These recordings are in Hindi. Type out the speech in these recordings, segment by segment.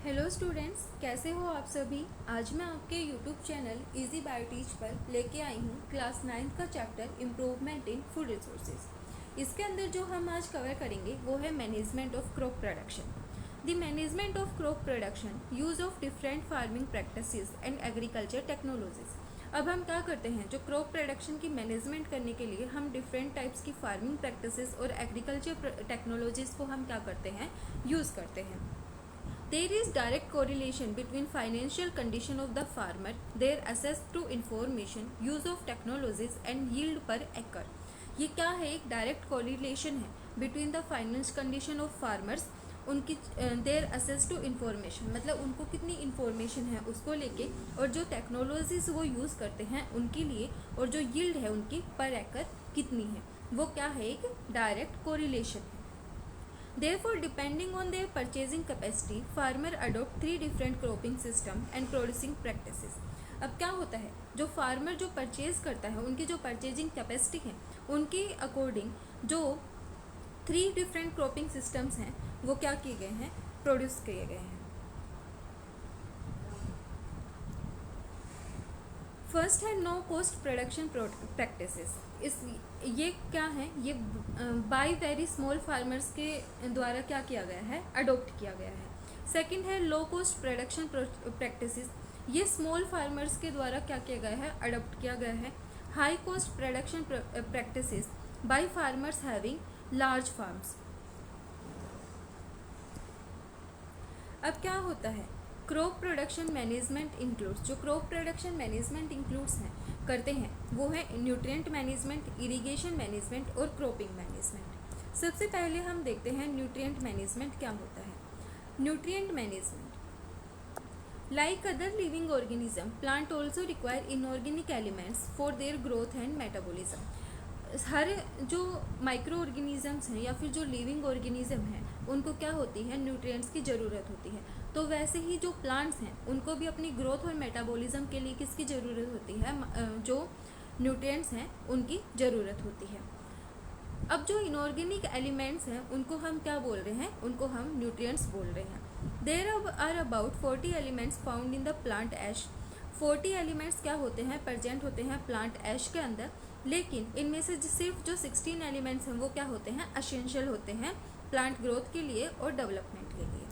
हेलो स्टूडेंट्स, कैसे हो आप सभी। आज मैं आपके YouTube channel easy bio teach पर लेके आई हूँ क्लास 9th का chapter improvement in food resources. इसके अंदर जो हम आज कवर करेंगे वो है management of crop production. The management of crop production, use of different farming practices and agriculture technologies. अब हम क्या करते हैं, जो क्रॉप प्रोडक्शन की मैनेजमेंट करने के लिए हम डिफरेंट टाइप्स की फार्मिंग प्रैक्टिसेस और एग्रीकल्चर टेक्नोलॉजीज को हम क्या करते हैं, यूज़ करते हैं। There is direct correlation between financial condition of the farmer, their access to information, use of technologies and yield per acre। ये क्या है, एक डायरेक्ट कोरिलेशन है between the finance condition of farmers, उनकी देयर असेस टू इन्फॉर्मेशन, मतलब उनको कितनी इन्फॉर्मेशन है उसको लेके, और जो टेक्नोलॉजीज वो यूज़ करते हैं उनके लिए, और जो यील्ड है उनकी पर एकड़ कितनी है, वो क्या है, एक डायरेक्ट कोरिलेशन है। Therefore, depending on their purchasing capacity, farmer adopt 3 different cropping system and producing practices। अब क्या होता है, जो फार्मर जो परचेज करता है, उनकी जो परचेजिंग कैपेसिटी है उनके अकॉर्डिंग जो 3 डिफरेंट क्रॉपिंग सिस्टम्स हैं वो क्या किए गए हैं, प्रोड्यूस किए गए हैं। फर्स्ट है नो कॉस्ट प्रोडक्शन प्रैक्टिसेस। इस ये क्या है, ये बाय वेरी स्मॉल फार्मर्स के द्वारा क्या किया गया है, अडोप्ट किया गया है। सेकंड है लो कॉस्ट प्रोडक्शन प्रैक्टिसेस। ये स्मॉल फार्मर्स के द्वारा क्या किया गया है, अडोप्ट किया गया है। High cost production practices by farmers having large farms. अब क्या होता है, क्रॉप प्रोडक्शन मैनेजमेंट इंक्लूड्स, जो क्रॉप प्रोडक्शन मैनेजमेंट इंक्लूड्स हैं करते हैं वो है न्यूट्रिएंट मैनेजमेंट, इरिगेशन मैनेजमेंट और क्रॉपिंग मैनेजमेंट। सबसे पहले हम देखते हैं न्यूट्रिएंट मैनेजमेंट क्या होता है। Nutrient management, like other living organism, plant also require inorganic elements for their growth and metabolism. हर जो माइक्रो ऑर्गेनिजम्स हैं या फिर जो लिविंग ऑर्गेनिज्म हैं उनको क्या होती है, न्यूट्रिएंट्स की ज़रूरत होती है। तो वैसे ही जो प्लांट्स हैं उनको भी अपनी ग्रोथ और मेटाबॉलिज्म के लिए किसकी ज़रूरत होती है, जो न्यूट्रिएंट्स हैं उनकी ज़रूरत होती है। अब जो इनऑर्गेनिक एलिमेंट्स हैं उनको हम क्या बोल रहे हैं, उनको हम न्यूट्रिएंट्स बोल रहे हैं। There are about 40 elements found in the plant ash. 40 elements क्या होते हैं, प्रेजेंट होते हैं प्लांट ऐश के अंदर, लेकिन इनमें से सिर्फ जो 16 एलिमेंट्स हैं वो क्या होते हैं, एसेंशियल होते हैं प्लांट ग्रोथ के लिए और डेवलपमेंट के लिए।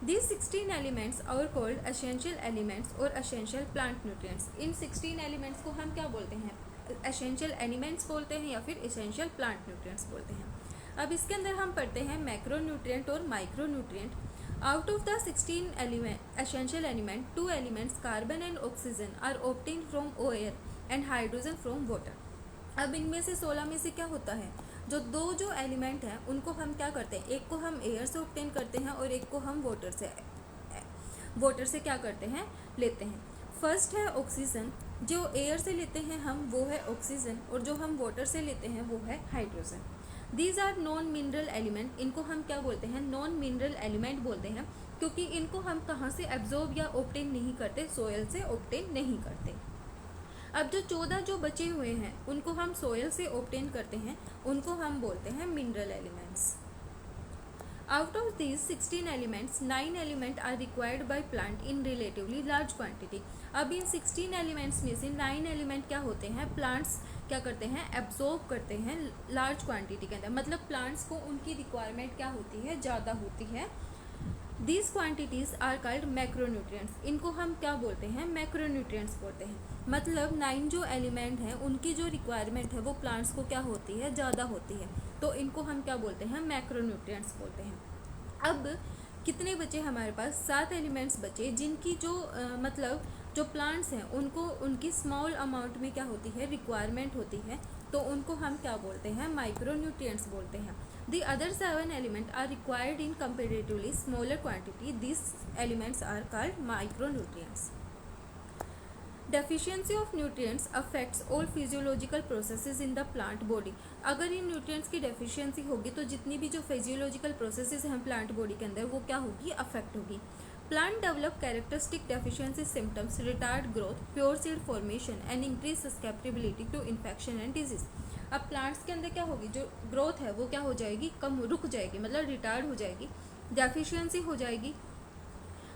These 16 elements are called essential elements और essential plant nutrients। इन 16 elements को हम क्या बोलते हैं, essential elements बोलते हैं या फिर essential plant nutrients बोलते हैं। अब इसके अंदर हम पढ़ते हैं मैक्रो न्यूट्रिएंट और micro nutrient. Out of the 16 essential element, 2 elements carbon and oxygen are obtained from air and hydrogen from water. अब इनमें से 16 में से क्या होता है, जो एलिमेंट हैं उनको हम क्या करते हैं, एक को हम एयर से ऑब्टेन करते हैं और एक को हम वाटर से क्या करते हैं, लेते हैं। फर्स्ट है ऑक्सीजन, जो एयर से लेते हैं हम वो है ऑक्सीजन, और जो हम वाटर से लेते हैं वो है hydrogen. These are non mineral element. इनको हम क्या बोलते हैं, नॉन मिनरल एलिमेंट बोलते हैं, क्योंकि इनको हम कहाँ से एब्जॉर्ब या ऑब्टेन नहीं करते, सोयल से ऑब्टेन नहीं करते। अब जो 14 जो बचे हुए हैं उनको हम सोयल से ऑब्टेन करते हैं, उनको हम बोलते हैं mineral elements. Out of these 16 elements, 9 element are required by plant in relatively large quantity. अब इन 16 एलिमेंट्स में से 9 एलिमेंट क्या होते हैं, प्लांट्स क्या करते हैं, एब्जॉर्ब करते हैं लार्ज क्वांटिटी के अंदर, मतलब प्लांट्स को उनकी रिक्वायरमेंट क्या होती है, ज़्यादा होती है। These quantities are called macronutrients. इनको हम क्या बोलते हैं, मैक्रोन्यूट्रिएंट्स बोलते हैं। मतलब 9 जो एलिमेंट हैं उनकी जो रिक्वायरमेंट है वो प्लांट्स को क्या होती है, ज़्यादा होती है, तो इनको हम क्या बोलते हैं, मैक्रोन्यूट्रिएंट्स बोलते हैं। अब कितने बचे हमारे पास, 7 एलिमेंट्स बचे, जिनकी जो मतलब जो प्लांट्स हैं उनको उनकी स्मॉल अमाउंट में क्या होती है, रिक्वायरमेंट होती है, तो उनको हम क्या बोलते हैं, माइक्रोन्यूट्रिएंट्स बोलते हैं। The other 7 elements are required in comparatively smaller quantity. These elements are called micronutrients. Deficiency of nutrients affects all physiological processes in the plant body। अगर इन nutrients की deficiency होगी तो जितनी भी जो physiological processes हैं plant body के अंदर वो क्या होगी, affect होगी। Plant develop characteristic deficiency symptoms, retard growth, pure seed formation and increase susceptibility to infection and disease। अब प्लांट्स के अंदर क्या होगी, जो ग्रोथ है वो क्या हो जाएगी, कम रुक जाएगी, मतलब रिटार्ड हो जाएगी, डेफिशिएंसी हो जाएगी,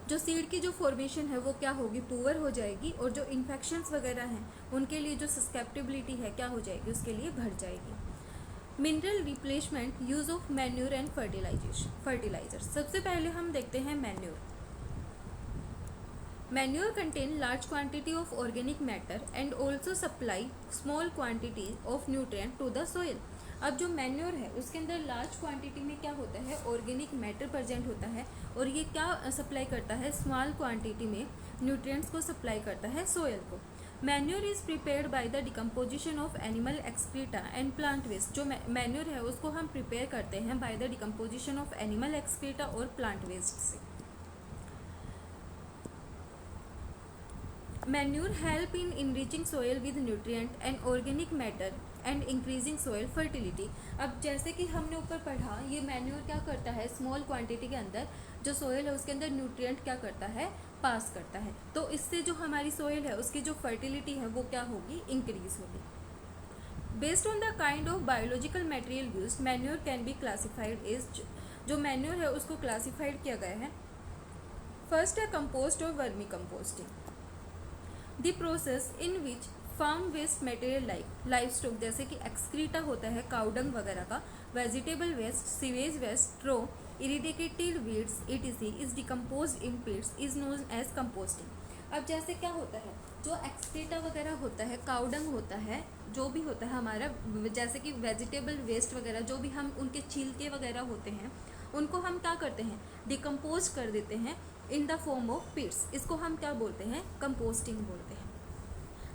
जो सीड की जो फॉर्मेशन है वो क्या होगी, पुअर हो जाएगी, और जो इन्फेक्शंस वगैरह हैं उनके लिए जो सस्केप्टिबिलिटी है क्या हो जाएगी, उसके लिए बढ़ जाएगी। Mineral replacement, use of manure and fertiliser. सबसे पहले हम देखते हैं manure. Manure contain large quantity of organic matter and also supply small quantity of nutrient to the soil. अब जो मैन्योर है उसके अंदर लार्ज क्वांटिटी में क्या होता है, ऑर्गेनिक मैटर प्रेजेंट होता है, और ये क्या सप्लाई करता है, स्मॉल क्वांटिटी में न्यूट्रिएंट्स को सप्लाई करता है सोयल को। Manure is prepared by the decomposition of animal excreta and plant waste. जो मैन्योर है उसको हम प्रिपेयर करते हैं by the decomposition of animal excreta और प्लांट वेस्ट से। Manure help in enriching soil with nutrient and organic matter and increasing soil fertility. अब जैसे कि हमने ऊपर पढ़ा, ये मैन्योर क्या करता है, स्मॉल क्वांटिटी के अंदर जो सोयल है उसके अंदर न्यूट्रिएंट क्या करता है, पास करता है, तो इससे जो हमारी सोयल है उसकी जो फर्टिलिटी है वो क्या होगी, इंक्रीज होगी। Based on the kind of biological material used, manure can be classified as, जो मैन्योर है उसको क्लासिफाइड किया गया है। फर्स्ट है कंपोस्ट और vermi composting. The process in which farm waste material like life stock, जैसे कि एक्सक्रीटा होता है काउडंग वगैरह का, vegetable waste, sewage waste, straw, eradicated weeds etc is decomposed in pits is known as composting. अब जैसे क्या होता है, जो एक्सक्रीटा वगैरह होता है, काउडंग होता है, जो भी होता है हमारा, जैसे कि वेजिटेबल वेस्ट वगैरह जो भी हम उनके छिलके वगैरह होते हैं उनको हम क्या करते हैं, डिकम्पोज कर देते हैं इन द फॉर्म ऑफ पिट्स। इसको हम क्या बोलते हैं, कंपोस्टिंग बोलते हैं।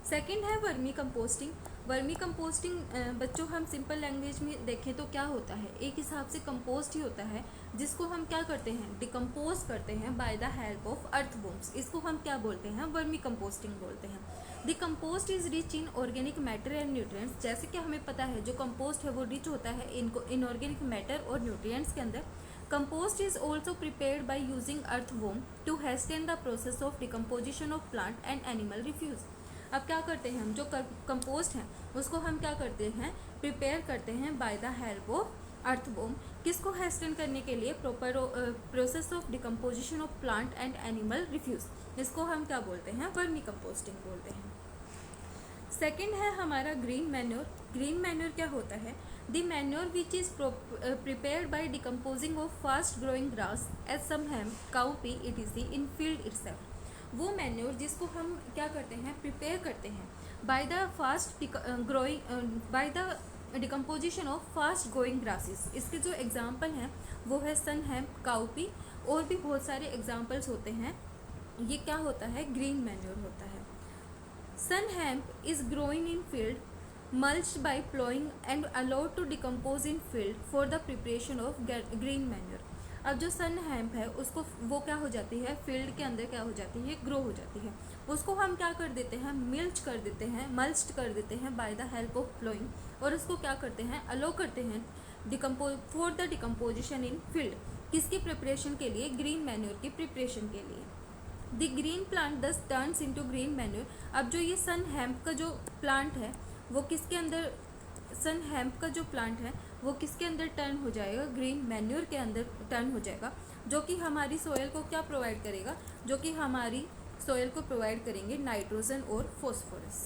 सेकंड है वर्मी कंपोस्टिंग। वर्मी कंपोस्टिंग बच्चों हम सिंपल लैंग्वेज में देखें तो क्या होता है, एक हिसाब से कंपोस्ट ही होता है जिसको हम क्या करते हैं, डिकम्पोज करते हैं by the help of earthworms. इसको हम क्या बोलते हैं, वर्मी कंपोस्टिंग बोलते हैं। The compost is rich in organic matter and nutrients. जैसे कि हमें पता है जो कंपोस्ट है वो रिच होता है इनऑर्गेनिक मैटर और न्यूट्रिएंट्स के अंदर। Compost is also prepared by using earthworm to hasten the process of decomposition of plant and animal refuse। अब क्या करते हैं हम, जो कंपोस्ट हैं उसको हम क्या करते हैं, प्रिपेयर करते हैं by the help of earthworm. किसको हेस्टेन करने के लिए, proper process of decomposition of plant and animal refuse. इसको हम क्या बोलते हैं, वर्मी कंपोस्टिंग बोलते हैं। सेकेंड है हमारा ग्रीन मैन्योर। ग्रीन मैन्योर क्या होता है, the manure which is prepared by decomposing of fast growing grass as sunn hemp, cowpea etc in field itself. वो मैन्योर जिसको हम क्या करते हैं, प्रिपेयर करते हैं by the fast growing by the decomposition of fast growing grasses. इसके जो एग्जाम्पल हैं वो है सन हैम, काउ पी, और भी बहुत सारे एग्जाम्पल्स होते हैं। ये क्या होता है, ग्रीन मैन्योर होता है। सन hemp is growing in field, mulched by plowing and allowed to decompose in field for the preparation of green manure। अब जो सन हेम्प है उसको वो क्या हो जाती है, फील्ड के अंदर क्या हो जाती है, ग्रो हो जाती है। उसको हम क्या कर देते हैं, मिल्च कर देते हैं, मल्च्ड कर देते हैं by the help of ploughing, और उसको क्या करते हैं, अलो करते हैं for the decomposition in field. किसकी प्रिपरेशन के लिए, ग्रीन मैन्योर की प्रिपरेशन के लिए। द ग्रीन प्लांट दस टर्न्स इनटू ग्रीन मैन्योर। अब जो ये सन हेम्प का जो प्लांट है वो किसके अंदर, सन हेम्प का जो प्लांट है वो किसके अंदर टर्न हो जाएगा, ग्रीन मैन्योर के अंदर टर्न हो जाएगा, जो कि हमारी सोयल को क्या प्रोवाइड करेगा, जो कि हमारी सोयल को प्रोवाइड करेंगे नाइट्रोजन और फॉस्फोरस।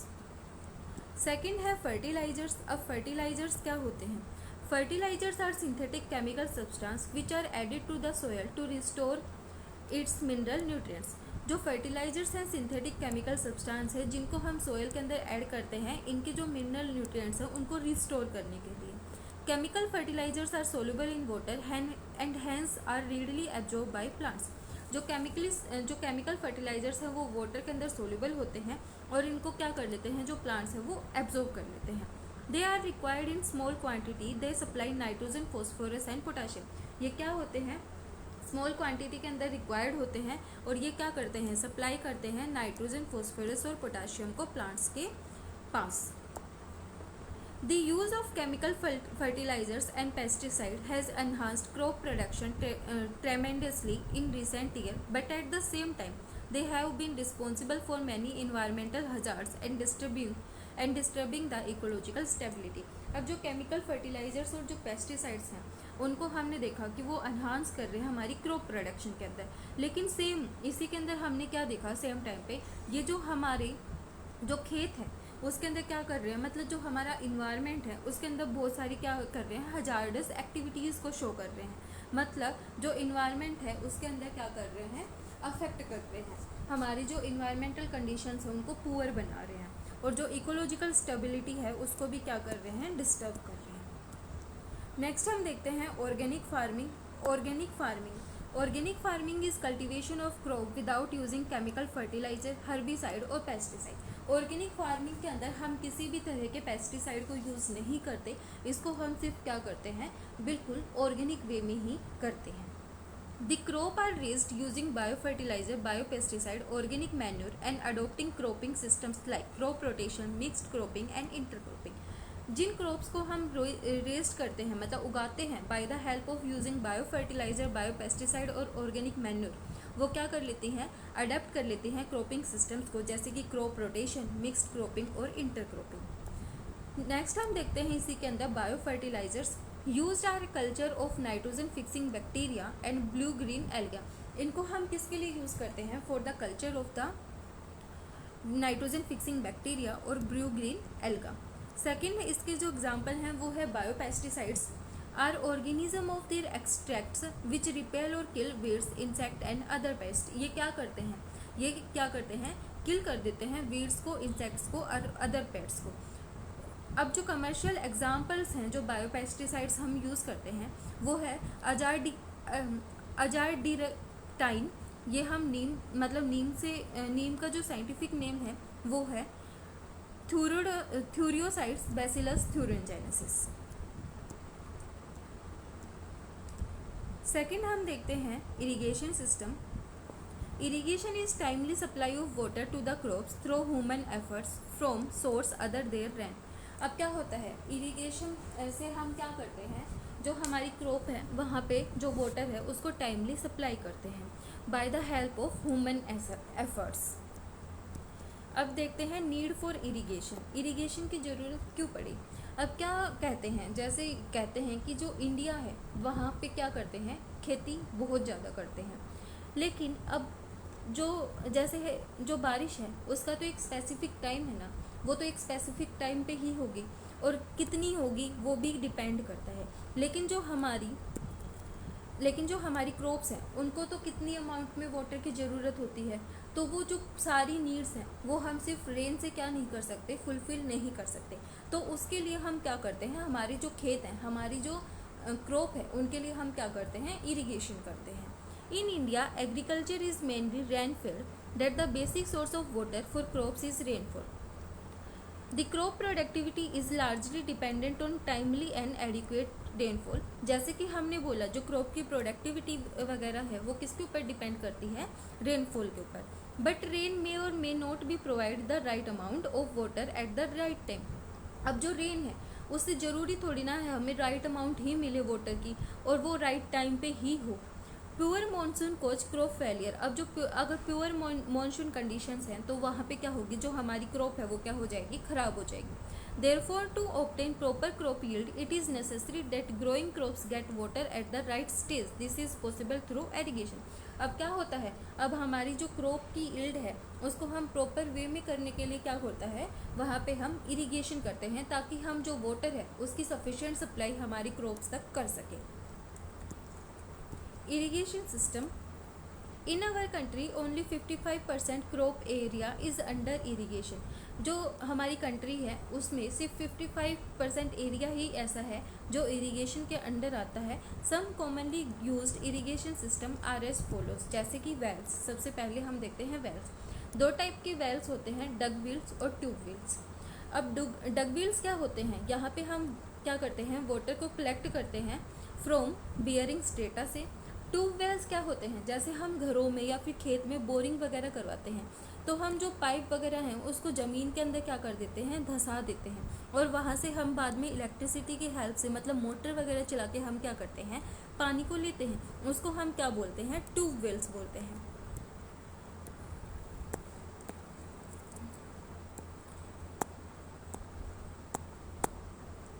सेकंड है फर्टिलाइजर्स। अब फर्टिलाइजर्स क्या होते हैं, fertilisers are synthetic chemical substance which are added to the soil to restore its mineral nutrients. जो फर्टिलाइजर्स हैं सिंथेटिक केमिकल सब्सटेंस है जिनको हम सोयल के अंदर ऐड करते हैं, इनके जो मिनरल न्यूट्रिएंट्स हैं उनको रिस्टोर करने के लिए। Chemical fertilisers are soluble in water and hence are readily absorb by plants. जो केमिकल फर्टिलाइजर्स हैं वो वाटर के अंदर सोल्यूबल होते हैं और इनको क्या कर लेते हैं, जो प्लांट्स हैं वो एब्जॉर्ब कर लेते हैं। They are required in small quantity, they supply nitrogen, phosphorus and potassium. ये क्या होते हैं, स्मॉल क्वांटिटी के अंदर रिक्वायर्ड होते हैं और ये क्या करते हैं, सप्लाई करते हैं नाइट्रोजन, फॉस्फोरस और पोटाशियम को प्लांट्स के पास। The use of chemical fertilisers and pesticide has enhanced crop production tremendously in recent years, but at the same time they have been responsible for many environmental hazards and disturbing the ecological stability। अब जो केमिकल फर्टिलाइजर्स और जो पेस्टिसाइड्स हैं उनको हमने देखा कि वो एनहांस कर रहे हैं हमारी क्रॉप प्रोडक्शन के अंदर। लेकिन सेम इसी के अंदर हमने क्या देखा, सेम टाइम पे ये जो हमारे जो खेत है उसके अंदर क्या कर रहे हैं, मतलब जो हमारा इन्वायरमेंट है उसके अंदर बहुत सारी क्या कर रहे हैं, हजार्डस एक्टिविटीज़ को शो कर रहे हैं। मतलब जो इन्वायरमेंट है उसके अंदर क्या कर रहे हैं, अफेक्ट कर रहे हैं, हमारी जो इन्वायरमेंटल कंडीशंस हैं उनको पुअर बना रहे हैं, और जो इकोलॉजिकल स्टेबिलिटी है उसको भी क्या कर रहे हैं, डिस्टर्ब कर रहे हैं। नेक्स्ट हम देखते हैं organic farming. Organic farming is cultivation of crop without using chemical fertiliser, herbicide और पेस्टिसाइड। ऑर्गेनिक फार्मिंग के अंदर हम किसी भी तरह के पेस्टिसाइड को यूज़ नहीं करते, इसको हम सिर्फ क्या करते हैं, बिल्कुल ऑर्गेनिक वे में ही करते हैं। The crop are raised using biofertilizer, biopesticide, organic manure and adopting cropping systems like crop rotation, mixed cropping and intercropping. जिन क्रॉप्स को हम रेस्ट करते हैं, मतलब उगाते हैं by the help of using biofertiliser, biopesticide और ऑर्गेनिक मैन्योर, वो क्या कर लेती हैं, अडेप्ट कर लेती हैं क्रॉपिंग सिस्टम्स को, जैसे कि क्रॉप रोटेशन, मिक्स्ड क्रॉपिंग और इंटरक्रॉपिंग। नेक्स्ट हम देखते हैं इसी के अंदर biofertilisers. Used are culture of nitrogen fixing bacteria and blue green alga. इनको हम किसके लिए यूज़ करते हैं, for the culture of the nitrogen fixing bacteria और ब्लू ग्रीन एल्गा। सेकेंड इसके जो एग्जाम्पल हैं वो है biopesticides are organism of their extracts which repel और kill weeds, insect and other paste. ये क्या करते हैं, ये क्या करते हैं, किल कर देते हैं वीड्स को, इंसेक्ट्स को और अदर पेस्ट्स को। अब जो कमर्शियल एग्जाम्पल्स हैं जो बायोपेस्टिसाइड्स हम यूज़ करते हैं वो है अजारडिरेक्टाइन। ये हम नीम, मतलब नीम का जो साइंटिफिक नेम है वो है थ्यूरियोसाइड्स बैसिलस थ्यूरिनजेनेसिस। सेकेंड हम देखते हैं irrigation system. Irrigation is timely supply of water to the crops through human efforts from source other than rain. अब क्या होता है, इरिगेशन से हम क्या करते हैं, जो हमारी क्रॉप है वहाँ पे जो वाटर है उसको टाइमली सप्लाई करते हैं by the help of human efforts. अब देखते हैं नीड फॉर इरिगेशन। इरिगेशन की ज़रूरत क्यों पड़ी। अब क्या कहते हैं, जैसे कहते हैं कि जो इंडिया है वहाँ पे क्या करते हैं, खेती बहुत ज़्यादा करते हैं, लेकिन अब जो जैसे है जो बारिश है उसका तो एक स्पेसिफिक टाइम है ना, वो तो एक स्पेसिफिक टाइम पे ही होगी, और कितनी होगी वो भी डिपेंड करता है। लेकिन जो हमारी क्रॉप्स हैं उनको तो कितनी अमाउंट में वाटर की ज़रूरत होती है, तो वो जो सारी नीड्स हैं वो हम सिर्फ रेन से क्या नहीं कर सकते, फुलफ़िल नहीं कर सकते। तो उसके लिए हम क्या करते हैं, हमारे जो खेत हैं, हमारी जो क्रॉप है, उनके लिए हम क्या करते हैं, इरिगेशन करते हैं। In India agriculture is mainly rainfall, that the basic source of water for crops is rainfall. The crop productivity is largely dependent on timely and adequate rainfall. जैसे कि हमने बोला जो क्रॉप की प्रोडक्टिविटी वगैरह है वो किसके ऊपर डिपेंड करती है, रेनफॉल के ऊपर। बट रेन मे और may not be provide the right amount of water at the right time. अब जो रेन है उससे ज़रूरी थोड़ी ना है हमें राइट अमाउंट ही मिले वाटर की, और वो राइट टाइम पे ही हो। प्योर मानसून कोज क्रॉप फेलियर। अब जो अगर प्योर मानसून कंडीशंस हैं तो वहाँ पे क्या होगी, जो हमारी क्रॉप है वो क्या हो जाएगी, ख़राब हो जाएगी। Therefore, to obtain proper crop yield, it is necessary that growing crops get water at the right stage. This is possible through irrigation. अब क्या होता है, अब हमारी जो क्रॉप की यील्ड है उसको हम प्रॉपर वे में करने के लिए क्या होता है, वहाँ पे हम इरिगेशन करते हैं ताकि हम जो वाटर है उसकी सफिशिएंट सप्लाई हमारी क्रॉप्स तक कर सकें। Irrigation system. In our country only 55% crop area is under irrigation. जो हमारी कंट्री है उसमें सिर्फ 55% एरिया ही ऐसा है जो इरिगेशन के अंडर आता है। Some commonly used irrigation system are as follows, जैसे कि वेल्स। सबसे पहले हम देखते हैं वेल्स। दो टाइप के वेल्स होते हैं, डग व्हील्स और ट्यूब व्हील्स। अब डग व्हील्स क्या होते हैं, यहाँ पे हम क्या करते हैं, वाटर को कलेक्ट करते हैं फ्रॉम बियरिंग स्ट्रेटा से। ट्यूब वेल्स क्या होते हैं, जैसे हम घरों में या फिर खेत में बोरिंग वगैरह करवाते हैं तो हम जो पाइप वगैरह हैं उसको ज़मीन के अंदर क्या कर देते हैं, धंसा देते हैं, और वहाँ से हम बाद में इलेक्ट्रिसिटी की हेल्प से, मतलब मोटर वगैरह चला के हम क्या करते हैं, पानी को लेते हैं। उसको हम क्या बोलते हैं, ट्यूब वेल्स बोलते हैं।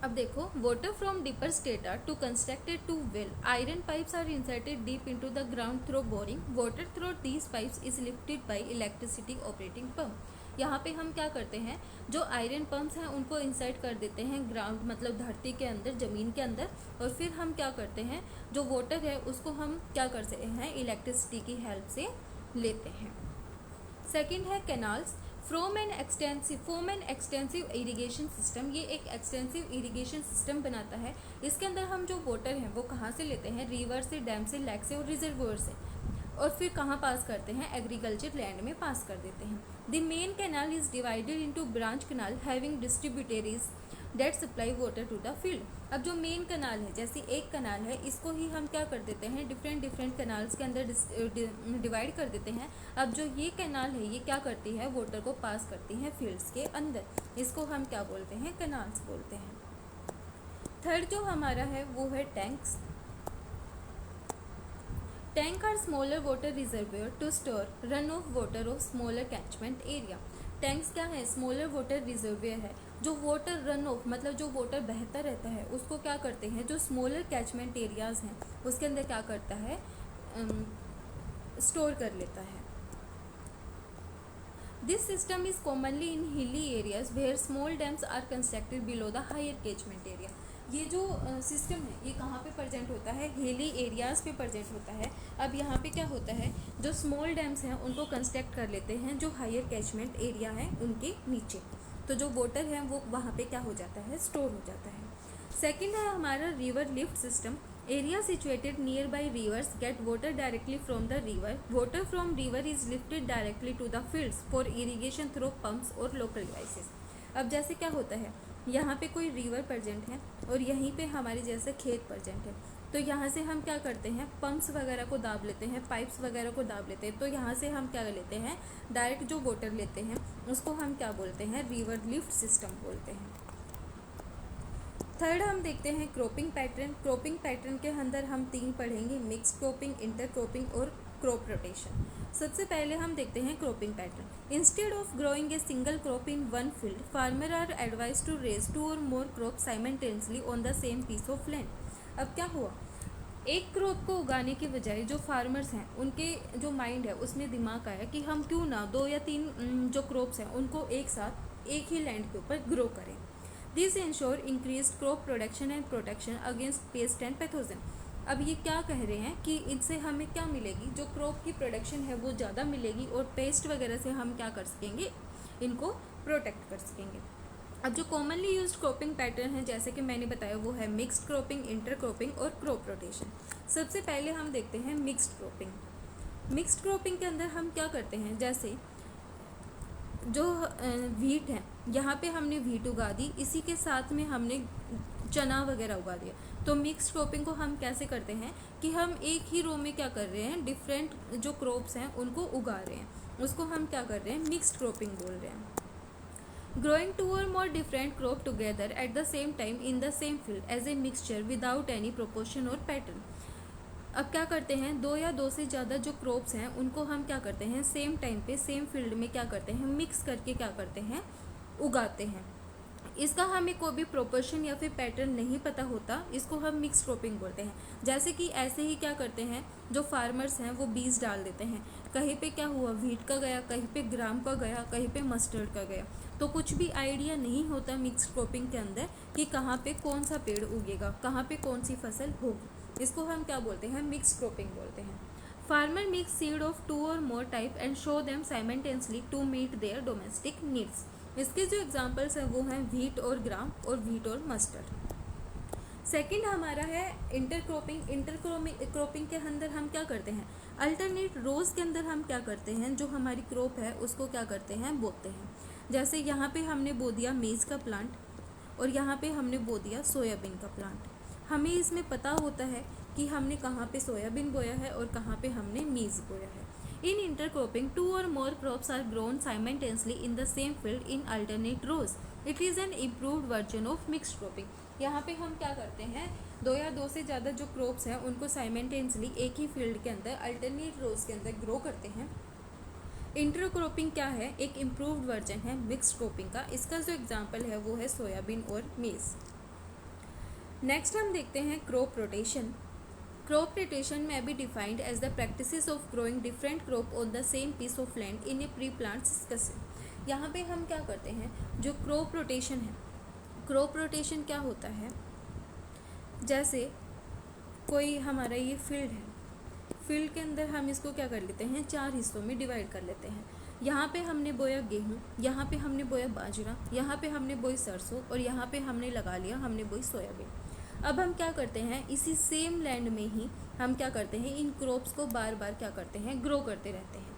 अब देखो, water from deeper strata to constructed to well. Iron pipes are inserted deep into the ground through boring. Water through these pipes is lifted by electricity operating pump. यहाँ पे हम क्या करते हैं, जो आयरन पंप्स हैं उनको इंसर्ट कर देते हैं ग्राउंड मतलब धरती के अंदर, ज़मीन के अंदर, और फिर हम क्या करते हैं, जो वाटर है उसको हम क्या कर सकते हैं, इलेक्ट्रिसिटी की हेल्प से लेते हैं. सेकेंड है canals. From an extensive irrigation system. ये एक एक्सटेंसिव इरीगेशन सिस्टम बनाता है. इसके अंदर हम जो वाटर हैं वो कहाँ से लेते हैं, रिवर से, डैम से, लेक से और रिजर्वोयर से, और फिर कहाँ पास करते हैं, एग्रीकल्चर लैंड में पास कर देते हैं. The main canal is divided into branch canal having distributaries that supply water to the field. अब जो मेन कैनाल है, जैसे एक कैनाल है, इसको ही हम क्या कर देते हैं, डिफरेंट कैनाल्स के अंदर डिवाइड कर देते हैं. अब जो ये कैनाल है ये क्या करती है, वाटर को पास करती है फील्ड्स के अंदर. इसको हम क्या बोलते हैं, कैनाल्स बोलते हैं. थर्ड जो हमारा है वो है tanks. Tank are smaller water reservoir to store run off water of smaller catchment area. Tanks क्या है, स्मॉलर वाटर रिजर्वोयर है, जो वाटर रन ऑफ मतलब जो वाटर बहता रहता है उसको क्या करते हैं, जो स्मॉलर कैचमेंट एरियाज हैं उसके अंदर क्या करता है, स्टोर कर लेता है. This system is commonly in hilly areas where small dams are constructed below the higher catchment area. ये जो सिस्टम है ये कहाँ पे प्रेजेंट होता है, हिली एरियाज़ पे प्रेजेंट होता है. अब यहाँ पे क्या होता है, जो स्मॉल डैम्स हैं उनको कंस्ट्रक्ट कर लेते हैं जो हायर कैचमेंट एरिया है उनके नीचे. तो जो वाटर है वो वहाँ पे क्या हो जाता है, स्टोर हो जाता है. सेकेंड है हमारा river lift system. Area situated near by rivers get water directly from the river. Water from river is lifted directly to the fields for irrigation through pumps और लोकल डिवाइसेस. अब जैसे क्या होता है, यहाँ पे कोई रिवर प्रेजेंट है और यहीं पे हमारे जैसे खेत प्रेजेंट है, तो यहाँ से हम क्या करते हैं, पंप्स वगैरह को दाब लेते हैं, पाइप्स वगैरह को दाब लेते हैं. तो यहाँ से हम क्या लेते हैं, डायरेक्ट जो वाटर लेते हैं उसको हम क्या बोलते हैं, रिवर लिफ्ट सिस्टम बोलते हैं. थर्ड हम देखते हैं क्रॉपिंग पैटर्न. क्रॉपिंग पैटर्न के अंदर हम 3 पढ़ेंगे, मिक्स क्रॉपिंग, इंटर क्रॉपिंग और क्रॉप रोटेशन. सबसे पहले हम देखते हैं cropping pattern. Instead of growing a single crop in one field, farmer are advise to raise 2 और more crop simultaneously on the same piece of land. अब क्या हुआ, एक क्रॉप को उगाने के बजाय जो फार्मर्स हैं उनके जो माइंड है उसमें दिमाग आया कि हम क्यों ना 2 या 3 जो क्रॉप्स हैं उनको एक साथ एक ही लैंड के ऊपर ग्रो करें. This ensure increase crop production and protection against paste and pathogen. अब ये क्या कह रहे हैं कि इनसे हमें क्या मिलेगी, जो क्रॉप की प्रोडक्शन है वो ज़्यादा मिलेगी और पेस्ट वगैरह से हम क्या कर सकेंगे, इनको प्रोटेक्ट कर सकेंगे. अब जो कॉमनली यूज्ड क्रॉपिंग पैटर्न है जैसे कि मैंने बताया वो है मिक्स्ड क्रॉपिंग, इंटर क्रॉपिंग और क्रॉप रोटेशन. सबसे पहले हम देखते हैं मिक्स्ड क्रॉपिंग. मिक्स्ड क्रॉपिंग के अंदर हम क्या करते हैं, जैसे जो व्हीट है, यहाँ पे हमने व्हीट उगा दी, इसी के साथ में हमने चना वगैरह उगा दिया. तो मिक्स्ड क्रॉपिंग को हम कैसे करते हैं कि हम एक ही रो में क्या कर रहे हैं, डिफरेंट जो क्रॉप्स हैं उनको उगा रहे हैं, उसको हम क्या कर रहे हैं, मिक्स्ड क्रॉपिंग बोल रहे हैं. ग्रोइंग 2 और more different crop together at the same time in the same field as a mixture without any proportion और पैटर्न. अब क्या करते हैं, 2 या 2 से ज़्यादा जो क्रॉप्स हैं उनको हम क्या करते हैं, सेम टाइम पे सेम फील्ड में क्या करते हैं, मिक्स करके क्या करते हैं, उगाते हैं. इसका हमें कोई भी प्रोपोर्शन या फिर पैटर्न नहीं पता होता, इसको हम मिक्स क्रॉपिंग बोलते हैं. जैसे कि ऐसे ही क्या करते हैं, जो फार्मर्स हैं वो बीज डाल देते हैं, कहीं पे क्या हुआ, व्हीट का गया, कहीं पे ग्राम का गया, कहीं पे मस्टर्ड का गया. तो कुछ भी आइडिया नहीं होता मिक्स क्रॉपिंग के अंदर कि कहाँ पे कौन सा पेड़ उगेगा, कहाँ पे कौन सी फसल होगी. इसको हम क्या बोलते हैं, मिक्स क्रॉपिंग बोलते हैं. फार्मर मिक्स सीड ऑफ 2 और more type and show them simultaneously to meet their domestic needs. इसके जो एग्जांपल्स हैं वो हैं व्हीट और ग्राम और व्हीट और मस्टर्ड. सेकंड हमारा है इंटर क्रॉपिंग. इंटर क्रॉपिंग के अंदर हम क्या करते हैं, अल्टरनेट रोज़ के अंदर हम क्या करते हैं, जो हमारी क्रॉप है उसको क्या करते हैं, बोते हैं. जैसे यहाँ पे हमने बो दिया मेज़ का प्लांट और यहाँ पे हमने बो दिया सोयाबीन का प्लांट. हमें इसमें पता होता है कि हमने कहाँ पे सोयाबीन बोया है और कहाँ पे हमने मेज़ बोया है. In intercropping, 2 or more crops are grown simultaneously in the same field in alternate rows. It is an improved version of mixed cropping. यहाँ पे हम क्या करते हैं, 2 या 2 से ज़्यादा जो क्रॉप्स हैं उनको साइमल्टेनियसली एक ही फील्ड के अंदर अल्टरनेट रोज के अंदर ग्रो करते हैं. इंटरक्रॉपिंग क्या है, एक इम्प्रूव्ड वर्जन है मिक्स्ड क्रॉपिंग का. इसका जो एग्जांपल है वो है सोयाबीन और मेज़. नेक्स्ट हम देखते हैं crop rotation. Crop rotation may be defined as the practices of growing different crop on the same piece of land in a pre plant system. यहाँ पे हम क्या करते हैं, जो क्रॉप रोटेशन है, क्रॉप रोटेशन क्या होता है, जैसे कोई हमारा ये फील्ड है, फील्ड के अंदर हम इसको क्या कर लेते हैं, 4 हिस्सों में डिवाइड कर लेते हैं। यहाँ पे हमने बोया गेहूँ, यहाँ पे हमने बोया बाजरा, यहाँ पे हमने बोई सरसों और यहाँ पे हमने लगा लिया, हमने बोई सोयाबीन। अब हम क्या करते हैं, इसी सेम लैंड में ही हम क्या करते हैं, इन क्रॉप्स को बार बार क्या करते हैं, ग्रो करते रहते हैं।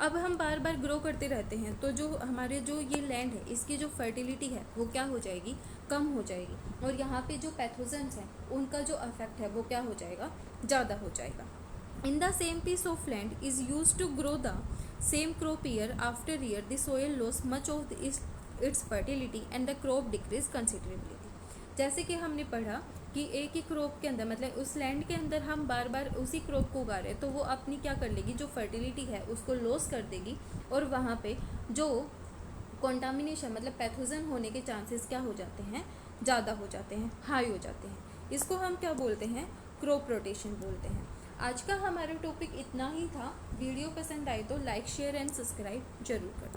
अब हम बार बार ग्रो करते रहते हैं तो जो हमारे जो ये लैंड है इसकी जो फर्टिलिटी है वो क्या हो जाएगी, कम हो जाएगी, और यहाँ पे जो पैथोजेंस हैं उनका जो इफेक्ट है वो क्या हो जाएगा, ज़्यादा हो जाएगा। In the same piece of land is used to grow the same crop year after year, the soil lost much of its fertility and the crop decreased considerably। जैसे कि हमने पढ़ा कि एक ही क्रॉप के अंदर, मतलब उस लैंड के अंदर हम बार बार उसी क्रॉप को उगा रहे हैं, तो वो अपनी क्या कर लेगी, जो फर्टिलिटी है उसको लॉस कर देगी, और वहाँ पे जो कॉन्टामिनेशन मतलब पैथोजन होने के चांसेस क्या हो जाते हैं, ज़्यादा हो जाते हैं, हाई हो जाते हैं। इसको हम क्या बोलते हैं, क्रॉप रोटेशन बोलते हैं। आज का हमारा टॉपिक इतना ही था। वीडियो पसंद आए तो लाइक शेयर एंड सब्सक्राइब जरूर करें।